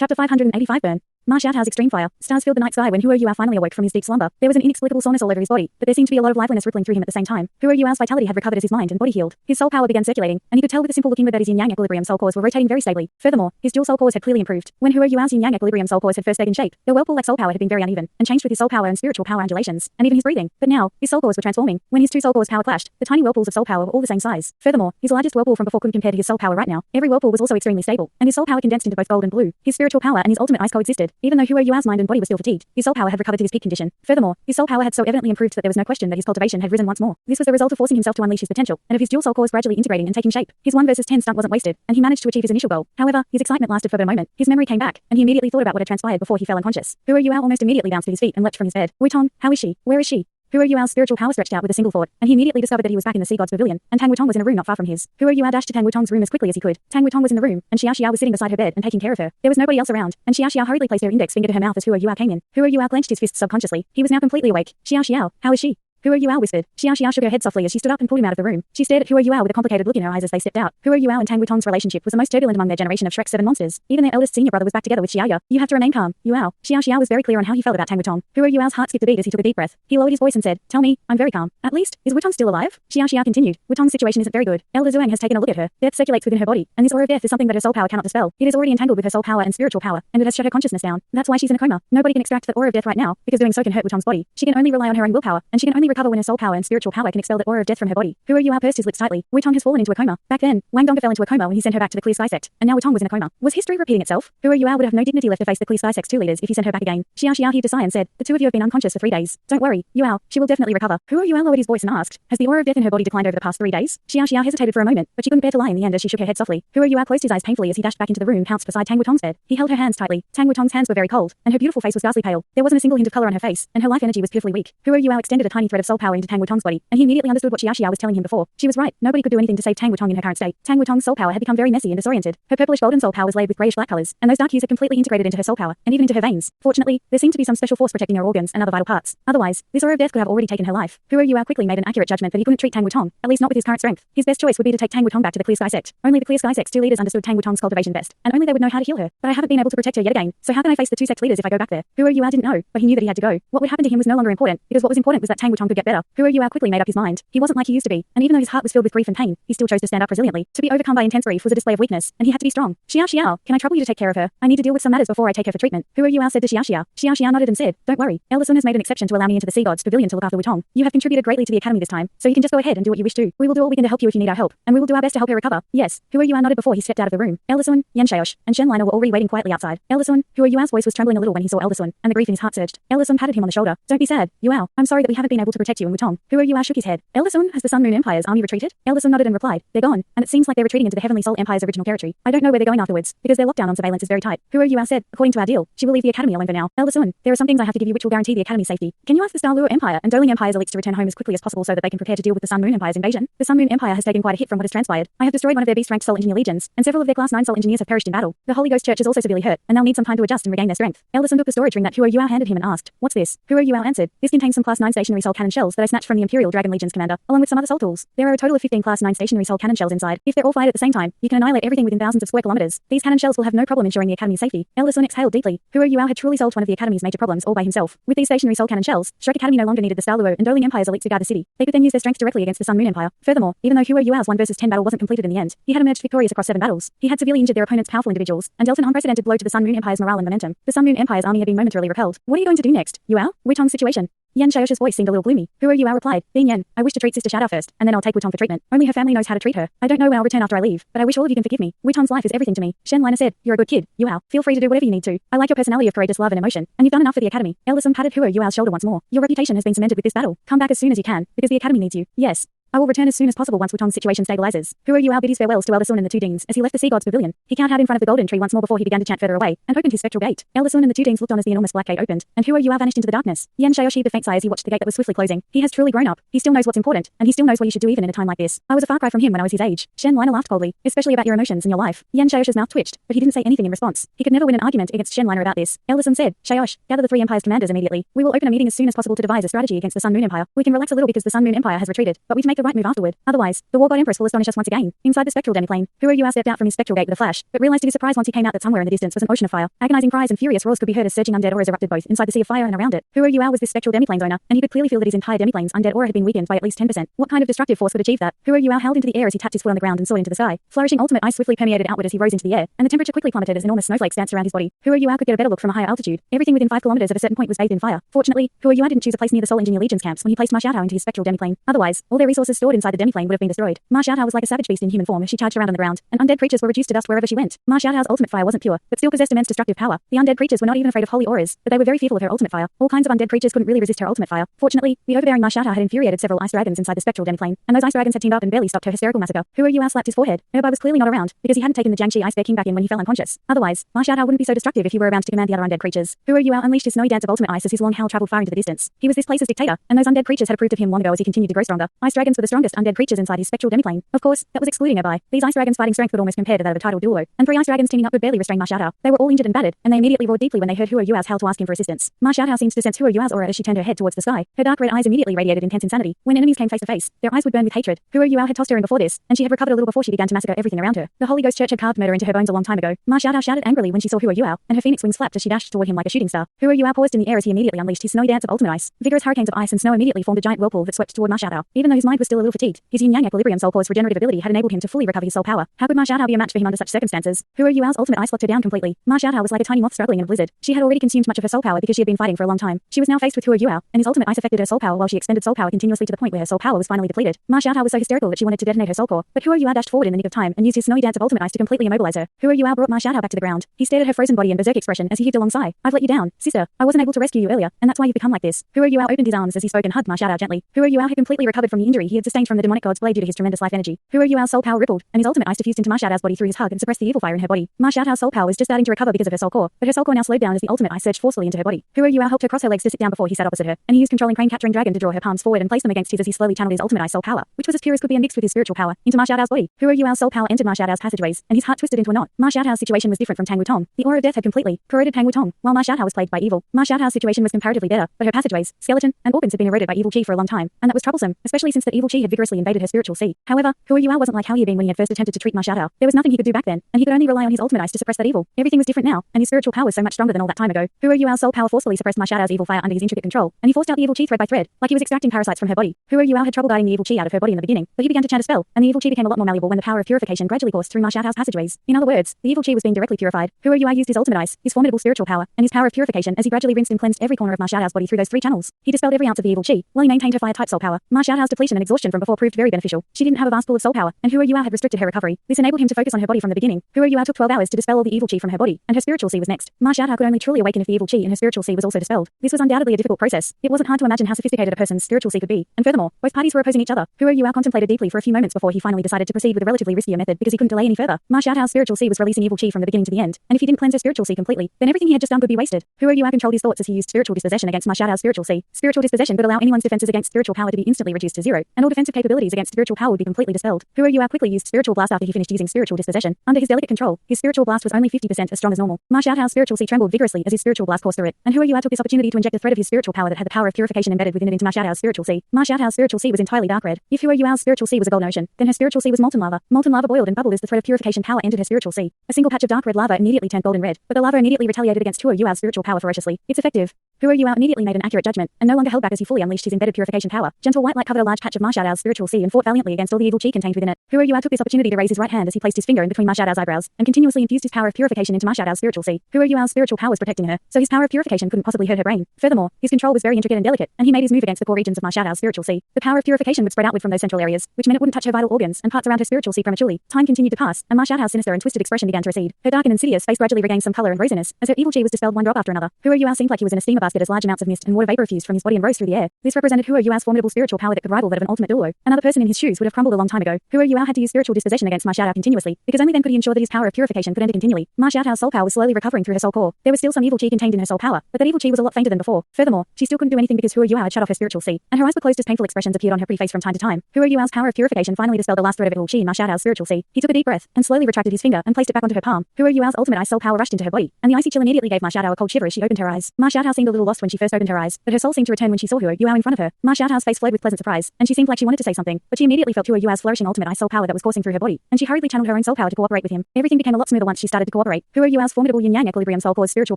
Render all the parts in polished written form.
Chapter 585 Burn. Ma Xiaotao's extreme fire. Stars filled the night sky when Huo Yuao finally awoke from his deep slumber. There was an inexplicable soreness all over his body, but there seemed to be a lot of liveliness rippling through him at the same time. Huo Yuao's vitality had recovered as his mind and body healed. His soul power began circulating, and he could tell with the simple look inward that his yin-yang equilibrium soul cores were rotating very stably. Furthermore, his dual soul cores had clearly improved. When Huo Yuao's yin-yang equilibrium soul cores had first taken shape, their whirlpool-like soul power had been very uneven, and changed with his soul power and spiritual power undulations, and even his breathing. But now, his soul cores were transforming. When his two soul cores power clashed, the tiny whirlpools of soul power were all the same size. Furthermore, his largest whirlpool from before couldn't compare to his soul power right now. Every whirlpool was also extremely stable, and his soul power condensed into both gold and blue. His spiritual power and his ultimate ice coexisted, even though Huo Yuao's mind and body were still fatigued. His soul power had recovered to his peak condition. Furthermore, his soul power had so evidently improved that there was no question that his cultivation had risen once more. This was the result of forcing himself to unleash his potential, and of his dual soul cores gradually integrating and taking shape. His 1 versus 10 stunt wasn't wasted, and he managed to achieve his initial goal. However, his excitement lasted for but a moment. His memory came back, and he immediately thought about what had transpired before he fell unconscious. Huo Yuao almost immediately bounced to his feet and leapt from his bed. Wutong, how is she? Where is she? Huo Yuao's spiritual power stretched out with a single thought, and he immediately discovered that he was back in the Sea God's pavilion, and Tang Wutong was in a room not far from his. Huo Yuao dashed to Tang Wutong's room as quickly as he could. Tang Wutong was in the room, and Xiao was sitting beside her bed and taking care of her. There was nobody else around, and Xiao hurriedly placed her index finger to her mouth as Huo Yuao came in. Huo Yuao clenched his fists subconsciously. He was now completely awake. Xiao, how is she? Huo Yuao whispered. Xiao shook her head softly as she stood up and pulled him out of the room. She stared at Huo Yuao with a complicated look in her eyes as they stepped out. Huo Yuao and Tang Wutong's relationship was the most turbulent among their generation of Shrek's 7 monsters. Even their eldest senior brother was back together with Xiao. You have to remain calm, Yuao. Xiao was very clear on how he felt about Tang Wutong. Huo Yuao's heart skipped a beat as he took a deep breath. He lowered his voice and said, "Tell me, I'm very calm. At least, is Wutong still alive?" Xiao continued. Wutong's situation isn't very good. Elder Zhuang has taken a look at her. Death circulates within her body, and this aura of death is something that her soul power cannot dispel. It is already entangled with her soul power and spiritual power, and it has shut her consciousness down. That's why she's in a coma. Nobody can extract that aura of death right now, because doing so can hurt Wutong's body. She can only rely on her own willpower, and she can only recover when her soul power and spiritual power can expel that aura of death from her body. Huo Yuao pursed his lips tightly. Wutong has fallen into a coma. Back then, Wang Dongga fell into a coma when he sent her back to the Clear Sky Sect, and now Wutong was in a coma. Was history repeating itself? Huo Yuao would have no dignity left to face the Clear Sky Sect's 2 leaders if he sent her back again. Xiao heaved a sigh and said, "The 2 of you have been unconscious for 3 days. Don't worry, Yuao, she will definitely recover." Huo Yuao lowered his voice and asked, "Has the aura of death in her body declined over the past 3 days?" Xiao hesitated for a moment, but she couldn't bear to lie in the end as she shook her head softly. Huo Yuao closed his eyes painfully as he dashed back into the room and pounced beside Tang Wutong's bed. He held her hands tightly. Tang Wutong's hands were very cold, and her beautiful face was ghastly pale. There wasn't a single hint of color on her face, and her life energy was pitifully weak. Huo Yuao extended a tiny thread of soul power into Tang Wutong's body, and he immediately understood what Xiao was telling him before. She was right. Nobody could do anything to save Tang Wutong in her current state. Tang Wutong's soul power had become very messy and disoriented. Her purplish golden soul power was laid with grayish black colors, and those dark hues had completely integrated into her soul power, and even into her veins. Fortunately, there seemed to be some special force protecting her organs and other vital parts. Otherwise, this aura of death could have already taken her life. Huo Yuao quickly made an accurate judgment that he couldn't treat Tang Wutong, at least not with his current strength. His best choice would be to take Tang Wutong back to the Clear Sky Sect. Only the Clear Sky Sect's 2 leaders understood Tang Wutong's cultivation best, and only they would know how to heal her. But I haven't been able to protect her yet again, so how can I face the 2 sect leaders if I go back there? Huo Yuao didn't know, but he knew that he had to go. What would happen to him was no longer important, because what was important was that Tang Wutong could get better. Huo Yuao quickly made up his mind. He wasn't like he used to be, and even though his heart was filled with grief and pain, he still chose to stand up resiliently. To be overcome by intense grief was a display of weakness, and he had to be strong. Xiao, can I trouble you to take care of her? I need to deal with some matters before I take her for treatment. Huo Yuao said to Xiao. Xiao nodded and said, "Don't worry. Elder Sun has made an exception to allow me into the Sea God's pavilion to look after Wutong. You have contributed greatly to the academy this time, so you can just go ahead and do what you wish to. We will do all we can to help you if you need our help, and we will do our best to help her recover." "Yes." Huo Yuao nodded before he stepped out of the room. Elder Sun, Yan Xiaosh, and Shen Liner were already waiting quietly outside. Elder Sun, Huo Yuao's voice was trembling a little when he saw Elder Sun, and the grief in his heart surged. Elder Sun patted him on the shoulder. "Don't be sad, Yuao. I'm sorry that we haven't been able to protect you and Wutong." Huo Yuao shook his head. "Elder Sun, has the Sun Moon Empire's army retreated?" Elder Sun nodded and replied, "They're gone, and it seems like they're retreating into the Heavenly Soul Empire's original territory. I don't know where they're going afterwards, because their lockdown on surveillance is very tight." Huo Yuao said, "According to our deal, she will leave the academy alone for now. Elder Sun, there are some things I have to give you which will guarantee the academy's safety. Can you ask the Dalu Empire and Douluo Empire's elites to return home as quickly as possible so that they can prepare to deal with the Sun Moon Empire's invasion? The Sun Moon Empire has taken quite a hit from what has transpired. I have destroyed one of their beast-ranked Soul Engineer legions, and several of their Class 9 Soul Engineers have perished in battle. The Holy Ghost Church is also severely hurt, and they'll need some time to adjust and regain their strength." Elder Sun took the storage ring that Huo Yuao handed him and asked, "What's this?" Huo Yuao answered, "This contains some Class 9 stationary soul cannon shells that I snatched from the Imperial Dragon Legion's commander, along with some other soul tools. There are a total of 15 Class 9 stationary soul cannon shells inside. If they're all fired at the same time, you can annihilate everything within thousands of square kilometers. These cannon shells will have no problem ensuring the academy's safety." Elder Sun exhaled deeply. Huo Yuao had truly solved one of the academy's major problems all by himself. With these stationary soul cannon shells, Shrek Academy no longer needed the Daluo and Douluo Empires elites to guard the city. They could then use their strength directly against the Sun Moon Empire. Furthermore, even though Huo Yuao's 1 versus 10 battle wasn't completed in the end, he had emerged victorious across 7 battles. He had severely injured their opponent's powerful individuals, and dealt an unprecedented blow to the Sun Moon Empire's morale and momentum. The Sun Moon Empire's army had been momentarily repelled. "What are you going to do next, Yuao? Wutong's situation?" Yan Xiaosh's voice seemed a little gloomy. Huo Yuao replied, "Being Yan, I wish to treat Sister Xiaotao first, and then I'll take Wutong for treatment. Only her family knows how to treat her. I don't know when I'll return after I leave, but I wish all of you can forgive me. Wutong's life is everything to me." Shen Liner said, "You're a good kid, Yuao. Feel free to do whatever you need to. I like your personality of courageous love and emotion, and you've done enough for the academy." Elder Sun patted Huo Yuao's shoulder once more. "Your reputation has been cemented with this battle. Come back as soon as you can, because the academy needs you." "Yes. I will return as soon as possible once Wutong's situation stabilizes." Huo Yuao bid his farewells to Elder Sun and the 2 deans as he left the Sea God's pavilion. He kowtowed in front of the golden tree once more before he began to chant further away, and opened his spectral gate. Elder Sun and the 2 deans looked on as the enormous black gate opened, and Huo Yuao vanished into the darkness. Yan Xiaosh heaved a faint sigh as he watched the gate that was swiftly closing. He has truly grown up. He still knows what's important, and he still knows what you should do even in a time like this. I was a far cry from him when I was his age. Shen Liner laughed coldly, especially about your emotions and your life. Yan Xiaosh's mouth twitched, but he didn't say anything in response. He could never win an argument against Shen Liner about this. Elder Sun said, "Xiaosh, gather the 3 empires' commanders immediately. We will open a meeting as soon as possible to devise a strategy against the Sun Moon Empire. We can relax a little because the Sun Moon Empire has retreated, but we to make them the right move afterward. Otherwise, the war god empress will astonish us once again. Inside the spectral demiplane, Hero Yue stepped out from his spectral gate with a flash, but realized to his surprise once he came out that somewhere in the distance was an ocean of fire. Agonizing cries and furious roars could be heard as surging undead auras erupted both inside the sea of fire and around it. Hero Yue was this spectral demiplane's owner, and he could clearly feel that his entire demiplane's undead aura had been weakened by at least 10%. What kind of destructive force could achieve that? Hero Yue held into the air as he tapped his foot on the ground and soared into the sky. Flourishing ultimate ice swiftly permeated outward as he rose into the air, and the temperature quickly plummeted as enormous snowflakes danced around his body. Hero Yue could get a better look from a higher altitude. Everything within 5 kilometers at a certain point was bathed in fire. Fortunately, Hero Yue didn't choose a place near the Soul Engineer Legion's camps when he placed Ma Xiaotao into his spectral demiplane. Otherwise, all their resources stored inside the demiplane would have been destroyed. Ma Xiaotao was like a savage beast in human form as she charged around on the ground, and undead creatures were reduced to dust wherever she went. Ma Xiaotao's ultimate fire wasn't pure, but still possessed immense destructive power. The undead creatures were not even afraid of holy auras, but they were very fearful of her ultimate fire. All kinds of undead creatures couldn't really resist her ultimate fire. Fortunately, the overbearing Ma Xiaotao had infuriated several ice dragons inside the spectral demiplane, and those ice dragons had teamed up and barely stopped her hysterical massacre. Hero Yue slapped his forehead. Erbai was clearly not around, because he hadn't taken the Jiangxi Ice Bear King back in when he fell unconscious. Otherwise, Ma Xiaotao wouldn't be so destructive if he were around to command the other undead creatures. Hero Yue unleashed his snowy dance of ultimate ice as his long howl traveled far into the distance. He was this place's dictator, and those undead creatures had approved of him long ago as he continued to grow stronger. Ice dragons were the strongest undead creatures inside his spectral demiplane. Of course, that was excluding Erbai. These ice dragons' fighting strength could almost compare to that of a tidal Douluo, and 3 ice dragons teaming up could barely restrain Ma Xiaotao. They were all injured and battered, and they immediately roared deeply when they heard Hero Yue's howl to ask him for assistance. Ma Xiaotao seemed to sense Hero Yue's aura as she turned her head towards the sky. Her dark red eyes immediately radiated intense insanity. When enemies came face to face, their eyes would burn with hatred. Hero Yue had tossed her in before this, and she had recovered a little before she began to massacre everything around her. The Holy Ghost Church had carved murder into her bones a long time ago. Ma Xiaotao shouted angrily when she saw Hero Yue, and her phoenix wings flapped as she dashed toward him like a shooting star. Hero Yue paused in the air as he immediately unleashed his snowy dance of ultimate ice. Vigorous hurricanes of ice and snow immediately formed a giant whirlpool that swept toward Ma Xiaotao. Even though his mind was still a little fatigued, his yin-yang equilibrium soul core's regenerative ability had enabled him to fully recover his soul power. How could Ma Xiaotao be a match for him under such circumstances? Hero Yue's ultimate ice locked her down completely. Ma Xiaotao was like a tiny moth struggling in a blizzard. She had already consumed much of her soul power because she had been fighting for a long time. She was now faced with Hero Yue, and his ultimate ice affected her soul power while she expended soul power continuously to the point where her soul power was finally depleted. Ma Xiaotao was so hysterical that she wanted to detonate her soul core, but Hero Yue dashed forward in the nick of time and used his snowy dance of ultimate ice to completely immobilize her. Hero Yue brought Ma Xiaotao back to the ground. He stared at her frozen body and berserk expression as he heaved a long sigh. I've let you down, sister. I wasn't able to rescue you earlier, and that's why you've become like this. Hero Yue opened his arms as he spoke and hugged Ma Xiaotao gently. Hero Yue had completely recovered from the injury he had sustained from the demonic god's blade due to his tremendous life energy. Hero Yue's soul power rippled, and his ultimate ice diffused into Ma Xiaotao's body through his hug and suppressed the evil fire in her body. Ma Xiaotao's soul power was just starting to recover because of her soul core, but her soul core now slowed down as the ultimate ice surged forcefully into her body. Hero Yue helped her cross her legs to sit down before he sat opposite her, and he used controlling crane capturing dragon to draw her palms forward and place them against his as he slowly channeled his ultimate ice soul power, which was as pure as could be and mixed with his spiritual power, into Ma Xiaotao's body. Hero Yue's soul power entered Ma Xiaotao's passageways, and his heart twisted into a knot. Ma Xiaotao's situation was different from Tang Wutong. The aura of death had completely corroded Tang Wutong, while Ma Xiaotao was plagued by evil. Ma Xiaotao's situation was comparatively better, but her passageways, skeleton, and organs had been eroded by evil chi for a long time, and that was troublesome, especially since that evil chi had vigorously invaded her spiritual sea. However, Hero Yue wasn't like how he had been when he had first attempted to treat Ma Xiaotao. There was nothing he could do back then, and he could only rely on his ultimate ice to suppress that evil. Everything was different now, and his spiritual power was so much stronger than all that time ago. Hero Yue's soul power forcefully suppressed Ma Xiaotao's evil fire under his intricate control, and he forced out the evil chi thread by thread, like he was extracting parasites from her body. Hero Yue had trouble guiding the evil chi out of her body in the beginning, but he began to chant a spell, and the evil chi became a lot more malleable when the power of purification gradually coursed through Ma Xiaotao's passageways. In other words, the evil chi was being directly purified. Hero Yue used his ultimate ice, his formidable spiritual power, and his power of purification as he gradually rinsed and cleansed every corner of Ma Xiaotao's body through those 3 channels. He dispelled every ounce of the evil chi, while he maintained her fire-type soul power. Ma Xiaotao's depletion and exhaustion from before proved very beneficial. She didn't have a vast pool of soul power, and Hero Yue had restricted her recovery. This enabled him to focus on her body from the beginning. Hero Yue took 12 hours to dispel all the evil chi from her body, and her spiritual sea was next. Ma Xiaotao could only truly awaken if the evil chi in her spiritual sea was also dispelled. This was undoubtedly a difficult process. It wasn't hard to imagine how sophisticated a person's spiritual sea could be, and furthermore, both parties were opposing each other. Hero Yue contemplated deeply for a few moments before he finally decided to proceed with a relatively riskier method because he couldn't delay any further. Ma Xiaotao's spiritual sea was releasing evil chi from the beginning to the end, and if he didn't cleanse her spiritual sea completely, then everything he had just done could be wasted. Hero Yue controlled his thoughts as he used spiritual dispossession against Ma Xiaotao's spiritual sea. Spiritual dispossession could allow anyone's defenses against spiritual power to be instantly reduced to 0, and all defensive capabilities against spiritual power would be completely dispelled. Hero Yue quickly used spiritual blast after he finished using spiritual dispossession. Under his delicate control, his spiritual blast was only 50% as strong as normal. Ma Xiaotao's spiritual sea trembled vigorously as his spiritual blast coursed through it, and Hero Yue took this opportunity to inject a thread of his spiritual power that had the power of purification embedded within it into Ma Xiaotao's spiritual sea. Ma Xiaotao's spiritual sea was entirely dark red. If Hero Yue's spiritual sea was a golden ocean, then her spiritual sea was molten lava. Molten lava boiled and bubbled as the thread of purification power entered her spiritual sea. A single patch of dark red lava immediately turned golden red, but the lava immediately retaliated against Hero Yue's spiritual power ferociously. It's effective. Hero Yue immediately made an accurate judgment, and no longer held back as he fully unleashed his embedded purification power. Gentle white light covered a large patch of Ma Xiaotao's spiritual sea and fought valiantly against all the evil chi contained within it. Hero Yue took this opportunity to raise his right hand as he placed his finger in between Ma Xiaotao's eyebrows, and continuously infused his power of purification into Ma Xiaotao's spiritual sea. Hero Yue's spiritual power was protecting her, so his power of purification couldn't possibly hurt her brain. Furthermore, his control was very intricate and delicate, and he made his move against the core regions of Ma Xiaotao's spiritual sea. The power of purification would spread outward from those central areas, which meant it wouldn't touch her vital organs and parts around her spiritual sea prematurely. Time continued to pass, and Ma Xiaotao's sinister and twisted expression began to recede. Her dark and insidious face gradually regained some color and rosiness, as her evil chi was dispelled one drop after another. Hero Yue seemed like he was in a steamer basket as large amounts of mist and water vapor fused from his body and rose through the air. This represented Hero Yue's formidable spiritual power that could rival that of an ultimate Douluo. Another person in his shoes would have crumbled a long time ago. Hero Yue had to use spiritual dispossession against Ma Xiaotao continuously, because only then could he ensure that his power of purification could enter continually. Ma Xiaotao's soul power was slowly recovering through her soul core. There was still some evil chi contained in her soul power, but that evil chi was a lot fainter than before. Furthermore, she still couldn't do anything because Hero Yue had shut off her spiritual sea, and her eyes were closed as painful expressions appeared on her pretty face from time to time. Hero Yue's power of purification finally dispelled the last thread of evil chi in Ma Xiaotao's spiritual sea. He took a deep breath and slowly retracted his finger and placed it back onto her palm. Hero Yue's ultimate ice soul power rushed into her body, and the icy chill immediately gave Ma Xiaotao a cold shiver as she opened her eyes. Ma Xiaotao seemed a little little lost when she first opened her eyes, but her soul seemed to return when she saw Hua Yuao in front of her. Ma Xiaotao's face glowed with pleasant surprise, and she seemed like she wanted to say something, but she immediately felt Hua Yuao's flourishing ultimate ice soul power that was coursing through her body, and she hurriedly channeled her own soul power to cooperate with him. Everything became a lot smoother once she started to cooperate. Hua Yuao's formidable yin-yang equilibrium soul caused spiritual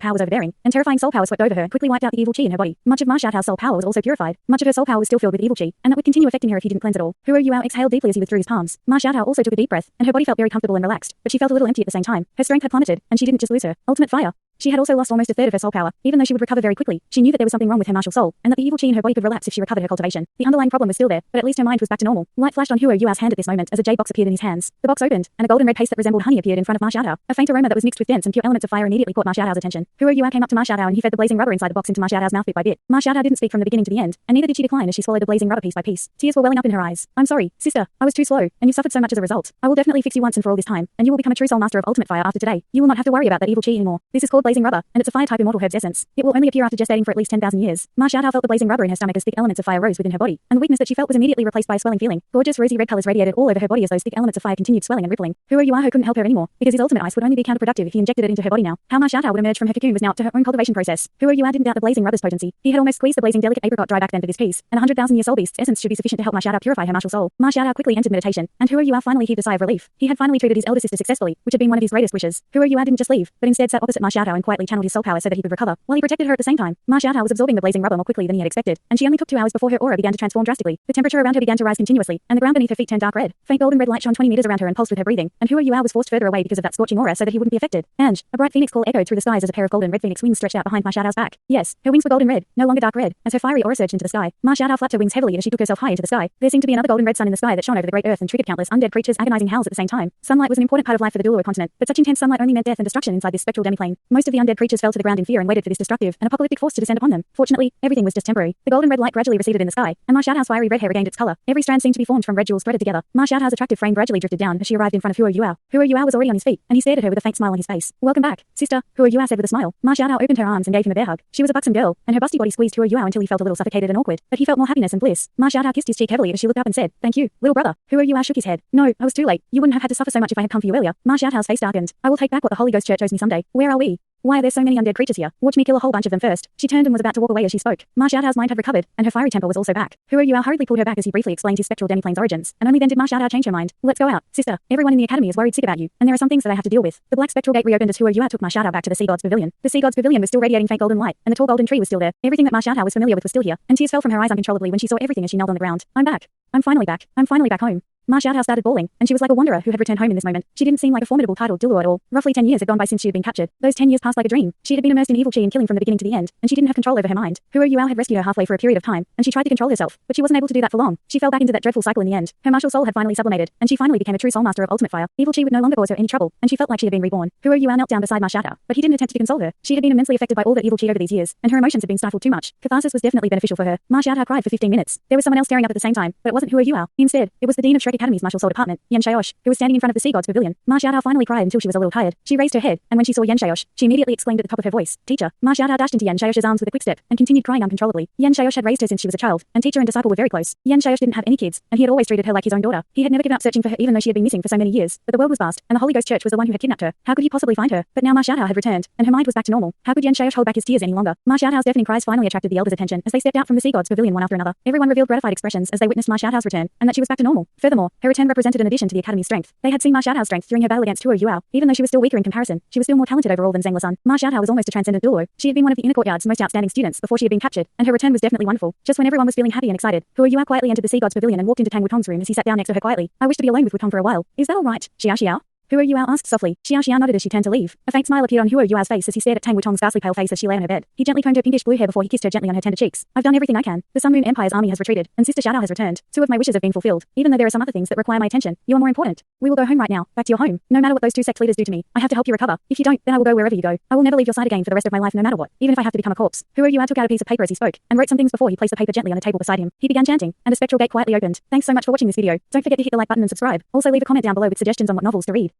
power was overbearing, and terrifying soul power swept over her and quickly wiped out the evil qi in her body. Much of Ma Xiaotao's soul power was also purified. Much of her soul power was still filled with evil qi, and that would continue affecting her if he didn't cleanse it all. Hua Yuao exhaled deeply as he withdrew his palms. Ma Xiaotao also took a deep breath, and her body felt very comfortable and relaxed, but she felt a little empty at the same time. Her strength had plummeted, and she didn't just lose her ultimate fire. She had also lost almost a third of her soul power. Even though she would recover very quickly, she knew that there was something wrong with her martial soul, and that the evil qi in her body could relapse if she recovered her cultivation. The underlying problem was still there, but at least her mind was back to normal. Light flashed on Hua Yuao's hand at this moment as a jade box appeared in his hands. The box opened, and a golden red paste that resembled honey appeared in front of Ma Xiaotao. A faint aroma that was mixed with dense and pure elements of fire immediately caught Ma Xiaotao's attention. Hua Yuao came up to Ma Xiaotao and he fed the blazing rubber inside the box into Ma Xiaotao's mouth bit by bit. Ma Xiaotao didn't speak from the beginning to the end, and neither did she decline as she swallowed the blazing rubber piece by piece. Tears were welling up in her eyes. I'm sorry, sister. I was too slow, and you've suffered so much as a result. I will definitely fix you once and for all this time, and you will become a true soul master of ultimate fire after today. You will not have to worry about that evil qi anymore. This is called blazing rubber, and it's a fire type immortal herb's essence. It will only appear after gestating for at least 10,000 years. Ma Xiaotao felt the blazing rubber in her stomach as thick elements of fire rose within her body, and the weakness that she felt was immediately replaced by a swelling feeling. Gorgeous rosy red colors radiated all over her body as those thick elements of fire continued swelling and rippling. Hua Yuao couldn't help her anymore, because his ultimate ice would only be counterproductive if he injected it into her body now. How Ma Xiaotao would emerge from her cocoon was now up to her own cultivation process. Hua Yuao didn't doubt the blazing rubber's potency. He had almost squeezed the blazing delicate apricot dry back then for this piece, and 100,000-year soul beast's essence should be sufficient to help Ma Xiaotao purify her martial soul. Ma Xiaotao quickly entered meditation, and Hua Yuao finally heaved a sigh of relief. He had finally treated his elder sister successfully, which had been one of his greatest wishes. Hua Yuao didn't just leave, but instead sat opposite Ma Xiaotao and quietly channeled his soul power so that he could recover, while he protected her at the same time. Ma Xiaotao was absorbing the blazing rubber more quickly than he had expected, and she only took 2 hours before her aura began to transform drastically. The temperature around her began to rise continuously, and the ground beneath her feet turned dark red. Faint golden red light shone 20 meters around her and pulsed with her breathing, and Hua Yuao was forced further away because of that scorching aura so that he wouldn't be affected. And a bright phoenix call echoed through the skies as a pair of golden red phoenix wings stretched out behind Ma Xiaotao's back. Yes, her wings were golden red, no longer dark red, as her fiery aura surged into the sky. Ma Xiaotao flapped her wings heavily as she took herself high into the sky. There seemed to be another golden red sun in the sky that shone over the great earth and triggered countless undead creatures' agonizing howls at the same time. Sunlight was an important part of life for the Douluo continent, but such intense sunlight only meant death and destruction inside this spectral demiplane. Most of the undead creatures fell to the ground in fear and waited for this destructive and apocalyptic force to descend upon them. Fortunately, everything was just temporary. The golden red light gradually receded in the sky, and Ma Xiaotao's fiery red hair regained its color. Every strand seemed to be formed from red jewels threaded together. Ma Xiaotao's attractive frame gradually drifted down as she arrived in front of Hua Yuao. Hua Yuao was already on his feet, and he stared at her with a faint smile on his face. Welcome back, sister, Hua Yuao said with a smile. Ma Xiaotao opened her arms and gave him a bear hug. She was a buxom girl, and her busty body squeezed Hua Yuao until he felt a little suffocated and awkward, but he felt more happiness and bliss. Ma Xiaotao kissed his cheek heavily as she looked up and said, "Thank you, little brother." Hua Yuao shook his head. "No, I was too late. You wouldn't have had to suffer so much if I had come for you earlier." Ma Xiaotao's face darkened. "I will take back what the Holy Ghost Church owes me someday. Where are we? Why are there so many undead creatures here? Watch me kill a whole bunch of them first." She turned and was about to walk away as she spoke. Ma Xiaotao's mind had recovered, and her fiery temper was also back. Hua Yuao hurriedly pulled her back as he briefly explained his spectral demiplane's origins, and only then did Ma Xiaotao change her mind. "Let's go out, sister. Everyone in the academy is worried sick about you, and there are some things that I have to deal with." The black spectral gate reopened as Hua Yuao took Ma Xiaotao back to the Sea God's Pavilion. The Sea God's Pavilion was still radiating faint golden light, and the tall golden tree was still there. Everything that Ma Xiaotao was familiar with was still here, and tears fell from her eyes uncontrollably when she saw everything as she knelt on the ground. "I'm back. I'm finally back. I'm finally back home." Ma Xiaotao started bawling, and she was like a wanderer who had returned home in this moment. She didn't seem like a formidable titled Douluo at all. Roughly 10 years had gone by since she had been captured. Those 10 years passed like a dream. She had been immersed in evil qi and killing from the beginning to the end, and she didn't have control over her mind. Hua Yuao had rescued her halfway for a period of time, and she tried to control herself, but she wasn't able to do that for long. She fell back into that dreadful cycle in the end. Her martial soul had finally sublimated, and she finally became a true soul master of ultimate fire. Evil qi would no longer cause her any trouble, and she felt like she had been reborn. Hua Yuao knelt down beside Ma Xiaotao, but he didn't attempt to console her. She had been immensely affected by all that evil qi over these years, and her emotions had been stifled too much. Catharsis was definitely beneficial for her. Ma Xiaotao cried for 15 minutes. There was someone else staring up at the same time, but it wasn't Hua Yuao. Instead, it was the dean of Shrek Academy's martial soul department, Xiaotao, who was standing in front of the Sea God's Pavilion. Ma Xiaotao finally cried until she was a little tired. She raised her head, and when she saw Xiaotao, she immediately exclaimed at the top of her voice, "Teacher!" Ma Xiaotao dashed into Xiaotao's arms with a quick step, and continued crying uncontrollably. Xiaotao had raised her since she was a child, and teacher and disciple were very close. Xiaotao didn't have any kids, and he had always treated her like his own daughter. He had never given up searching for her even though she had been missing for so many years, but the world was vast, and the Holy Ghost Church was the one who had kidnapped her. How could he possibly find her? But now Ma Xiaotao had returned, and her mind was back to normal. How could Xiaotao hold back his tears any longer? Ma Xiaotao's deafening cries finally attracted the elders' attention as they stepped out from the Sea God's Pavilion one after another. Everyone revealed gratified expressions as they witnessed Ma Xiaotao's return, and that she was back to normal. Furthermore, her return represented an addition to the Academy's strength. They had seen Ma Xiaotao's strength during her battle against Hua Yuao. Even though she was still weaker in comparison, she was still more talented overall than Zheng Lesun. Ma Xiaotao was almost a transcendent Douluo. She had been one of the inner courtyard's most outstanding students before she had been captured, and her return was definitely wonderful. Just when everyone was feeling happy and excited, Hua Yuao quietly entered the Sea God's Pavilion and walked into Tang Wutong's room as he sat down next to her quietly. "I wish to be alone with Wutong for a while. Is that all right, Xiao?" Hua Yuao asked softly. Xiao nodded as she turned to leave. A faint smile appeared on Hua Yuao's face as he stared at Tang Wutong's ghastly pale face as she lay on her bed. He gently combed her pinkish blue hair before he kissed her gently on her tender cheeks. "I've done everything I can. The Sun Moon Empire's army has retreated, and Sister Xiaotao has returned. 2 of my wishes have been fulfilled. Even though there are some other things that require my attention, you are more important. We will go home right now, back to your home. No matter what those 2 sect leaders do to me, I have to help you recover. If you don't, then I will go wherever you go. I will never leave your side again for the rest of my life no matter what, even if I have to become a corpse." Hua Yuao took out a piece of paper as he spoke, and wrote some things before he placed the paper gently on the table beside him. He began chanting, and a spectral gate quietly opened. Thanks so much for watching this video. Don't forget to hit the like button and subscribe. Also leave a comment down below with suggestions on what novels to read.